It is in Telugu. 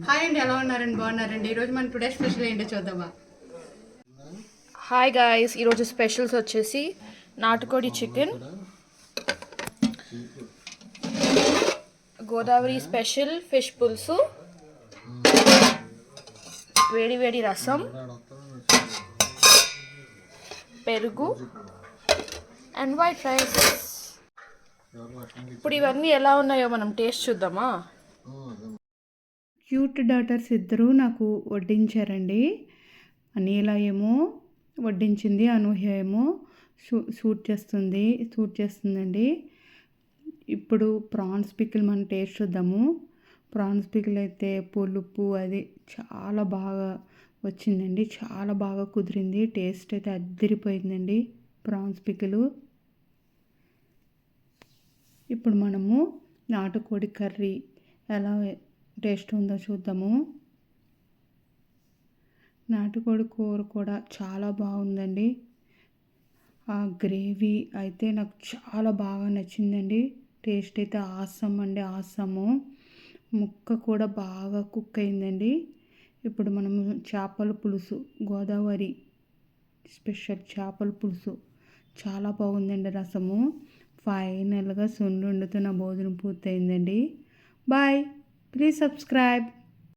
హాయ్ అండి, ఎలా ఉన్నారండి? బాగున్నారండి? ఈరోజు మన టుడే స్పెషల్ ఏంటో చూద్దామా? హాయ్ గాయస్, ఈరోజు స్పెషల్స్ వచ్చేసి నాటుకోడి చికెన్, గోదావరి స్పెషల్ ఫిష్ పులుసు, వేడి వేడి రసం, పెరుగు అండ్ వైట్ రైస్. ఇప్పుడు ఇవన్నీ ఎలా ఉన్నాయో మనం టేస్ట్ చూద్దామా? క్యూట్ డాటర్స్ ఇద్దరు నాకు వడ్డించారండి. నీల ఏమో వడ్డించింది, అనూహ్య ఏమో షూట్ చేస్తుందండి. ఇప్పుడు ప్రాన్స్ పికిల్ మనం టేస్ట్ చూద్దాము. ప్రాన్స్ పికిల్ అయితే పులుపు అది చాలా బాగా వచ్చిందండి, చాలా బాగా కుదిరింది. టేస్ట్ అయితే అద్దరిపోయిందండి ప్రాన్స్ పికిల్. ఇప్పుడు మనము నాటుకోడి కర్రీ ఎలా టేస్ట్ ఉందో చూద్దాము. నాటుకోడి కూర కూడా చాలా బాగుందండి. ఆ గ్రేవీ అయితే నాకు చాలా బాగా నచ్చిందండి. టేస్ట్ అయితే ఆసమ్ అండి, ఆసము. ముక్క కూడా బాగా కుక్ అయిందండి. ఇప్పుడు మనము చేపల పులుసు, గోదావరి స్పెషల్ చేపల పులుసు చాలా బాగుందండి. రసము ఫైనల్గా సున్నుండితో నా భోజనం పూర్తయిందండి. Bye, please subscribe.